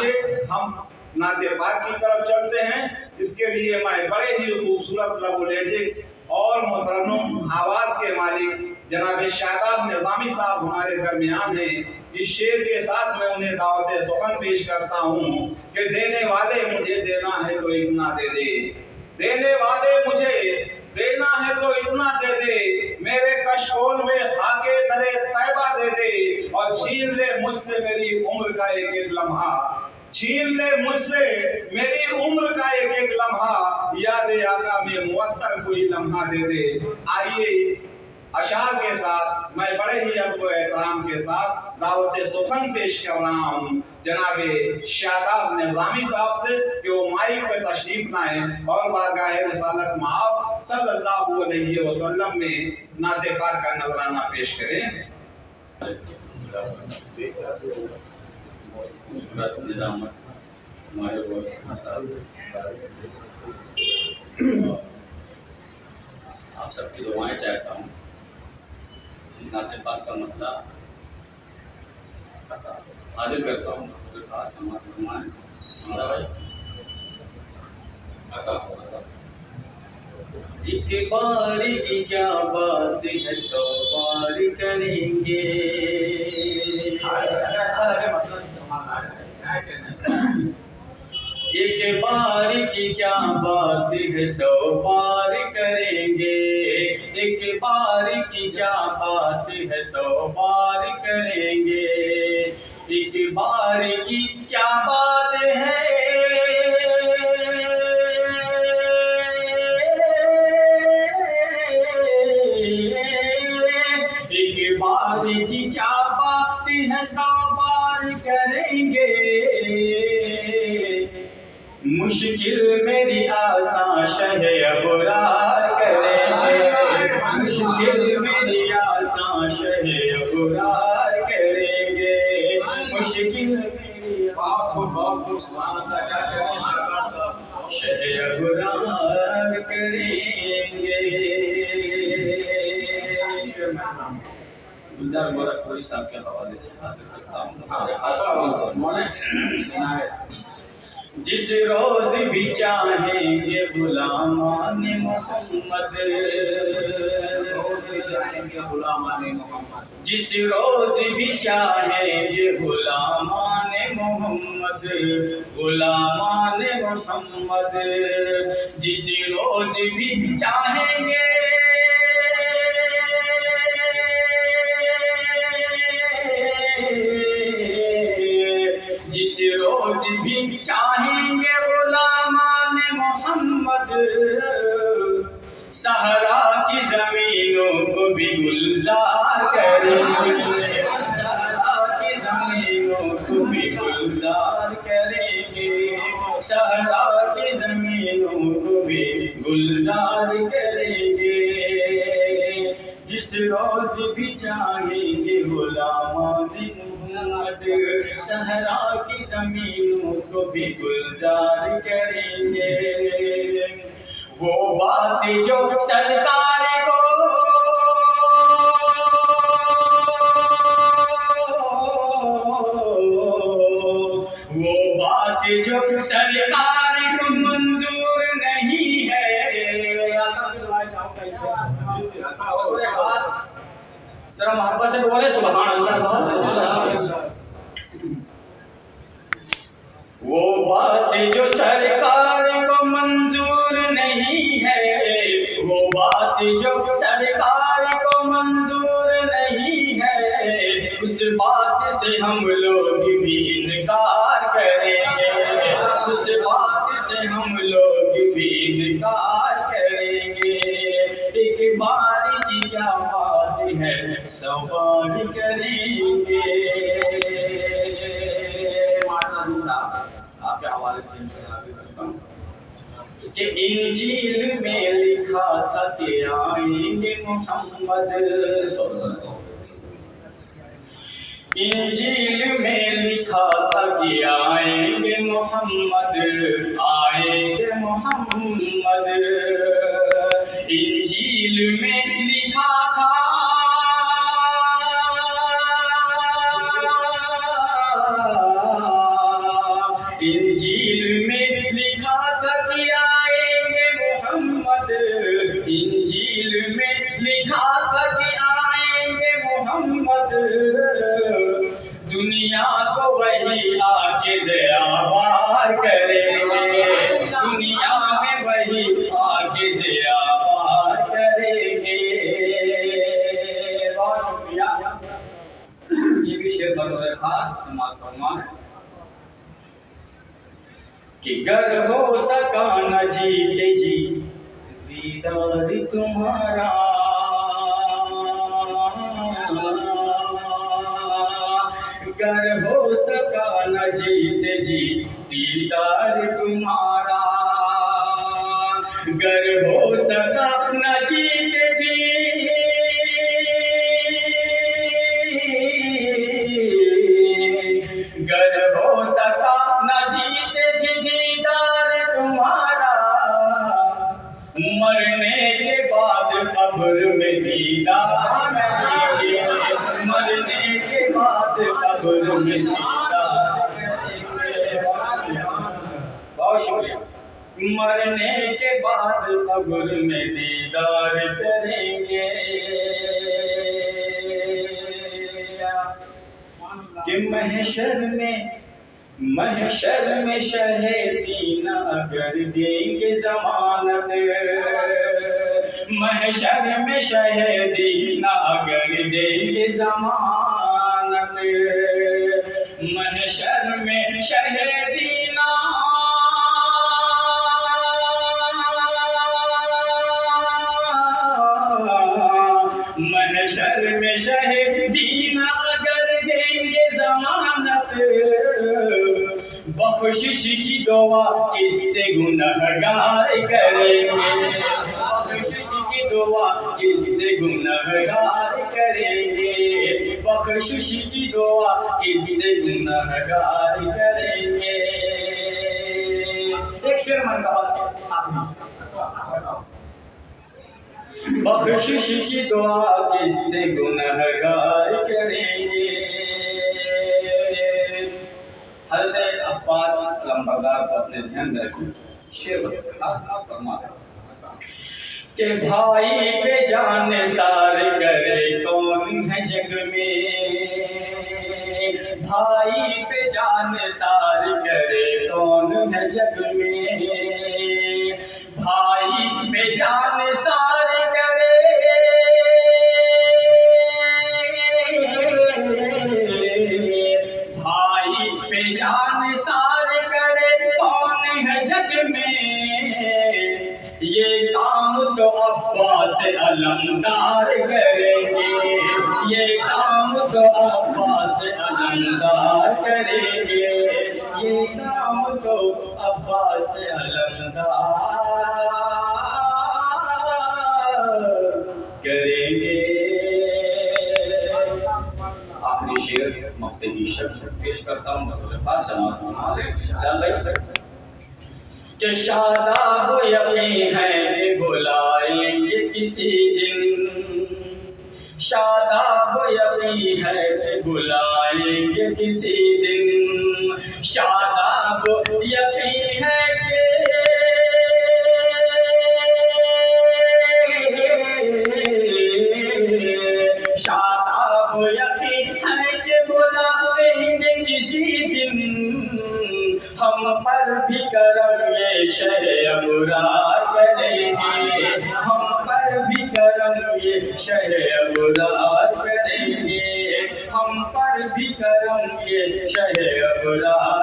چنانچہ ہم نعت پاک کی طرف چلتے ہیں۔ اس کے لیے میں بڑے ہی خوبصورت لب و لہجے اور محترم آواز کے مالک جناب شاداب نظامی صاحب ہمارے درمیان ہیں۔ اس شعر کے ساتھ میں انہیں دعوت سخن پیش کرتا ہوں کہ دینے والے مجھے دینا ہے تو اتنا دے دے، دینے والے مجھے دینا ہے تو اتنا دے دے، میرے کشکول میں خاکے درے طیبہ دے دے، اور چھین لے مجھ سے میری عمر کا ایک ایک لمحہ، چھین لے مجھ سے میری عمر کا ایک ایک لمحہ، یاد آقا میں معطر کوئی لمحہ دے دے۔ آئیے اشعار کے ساتھ میں بڑے ہی ادب و احترام کے ساتھ دعوت سخن پیش کر رہا ہوں جناب شاداب نظامی صاحب سے کہ وہ مائک پہ تشریف لائیں اور بارگاہ رسالت مآب صلی اللہ علیہ وسلم میں نعت پاک کا نذرانہ پیش کریں۔ آپ سب کی دعائیں چاہتا ہوں۔ نعت پاک کا مطلب حاضر کرتا ہوں، خاص سماعت فرمائیں۔ ایک بار کی کیا بات ہے، 100 بار کریں گے۔ ایک بار کی کیا بات ہے، 100 بار کریں گے۔ ایک بار کی کیا بات ہے، 100 بار کریں گے۔ ایک بار کی کیا بات ہے، ایک بار کی کیا بات ہے، 100 بار کریں گے۔ مشکل میری آسان شہ ابرار کریں گے، مشکل میری آسان شہ ابرار کریں گے، مشکل میری آسان شہ ابرار کریں گے۔ گلزار مبارک پوری صاحب کے حوالے سے حاضر کرتا ہوں۔ جس روز بھی چاہیں گے غلامان محمد، جس روز بھی چاہیں گے غلامان محمد، غلامان محمد، جس روز بھی چاہیں گے، جس روز بھی چاہیں گے غلامان محمد، صحرا کی زمینوں کو بھی گلزار کریں گے، صحرا کی زمینوں کو بھی گلزار کریں گے، صحرا کی زمینوں کو بھی گلزار کریں گے۔ جس روز بھی چاہیں گے غلامان محمد، صحرا کی زمینوں کو بھی گلزار کریں گے۔ وہ بات جو سرکار کو، وہ بات جو سرکار کو منظور نہیں ہے، ذرا محبت سے بولے سبحان اللہ۔ وہ بات جو سرکار کو منظور نہیں ہے، وہ بات جو سرکار کو منظور نہیں ہے، اس بات سے ہم لوگ بھی انکار کریں گے، اس بات سے ہم لوگ بھی انکار کریں گے۔ ایک بار کی کیا بات ہے، 100 بار کریں گے۔ آپ کے حوالے سے کہ انجیل میں لکھا تھا کہ آئیں گے محمد، انجیل میں لکھا تھا کہ آئیں گے محمد، آئیں گے محمد، انجیل میں لکھا تھا، انجیل میں لکھا تھا کہ آئیں گے محمد، انجیل میں لکھا تھا کہ آئیں گے محمد، دنیا کو وہی آ کے زیابار کریں گے، دنیا میں وہی آ کے زیابار کریں گے۔ بہت شکریہ۔ یہ بھی شعر بطور خاص سماعت فرمان ہے کہ گر ہو سکا نہ جیتے جی دیدار تمہارا، گر ہو سکا نہ جیتے جی دیدار تمہارا، گر ہو سکا نہ جیتے جی گر ہو سکا نہ جیتے جی دیدار تمہارا، مرنے کے بعد قبر میں دیدار کریں گے، مرنے کے بعد قبر میں دیدار کریں گے۔ بہت شکریہ۔ مرنے کے بعد قبر میں دیدار کریں گے، کہ محشر میں شہیدین اگر دیں گے ضمانت، محشر میں شہیدین اگر دیں گے ضمانت، محشر میں شہیدین محشر میں شہیدین اگر دیں گے ضمانت، بخشش کی دعا کس سے گنہگار کریں گے، بخشش کی دعا کس سے گنہگار کریں گے، بخشش کی دعا کس سے گنہگار کریں گے۔ ایک شعر مرحبا بخشش کی دعا کس سے گنہگار کریں گے۔ حضرت عباس علمبردار کو اپنے ذہن میں رکھیں، شعر خاص فرماتے ہیں کہ بھائی پہ جان سار کرے کون ہے جگ میں، بھائی پہ جان سار کرے کون ہے جگ میں، بھائی پہ جان سار کرے بھائی پہ جان سار کرے کون ہے جگ میں، یہ کام تو عباس علمدار کریں گے، یہ کام تو عباس علمدار کریں گے، یہ کام تو عباس علمدار کریں گے۔ آخری شعر مقتدی شخص پیش کرتا ہوں خاص سماعت فرمائیں کہ شاداب یقین ہے کہ بلائیں گے کسی دن، شاداب یقین ہے کہ بلائیں گے کسی دن، شاداب یقین ہے کہ شاداب یقین ہے کہ بلائیں گے کسی دن، ہم پر بھی کرم یہ شہ ابرار کریں گے، ہم پر بھی کرم یہ شہ ابرار کریں گے، ہم پر بھی کرم یہ شہ ابرار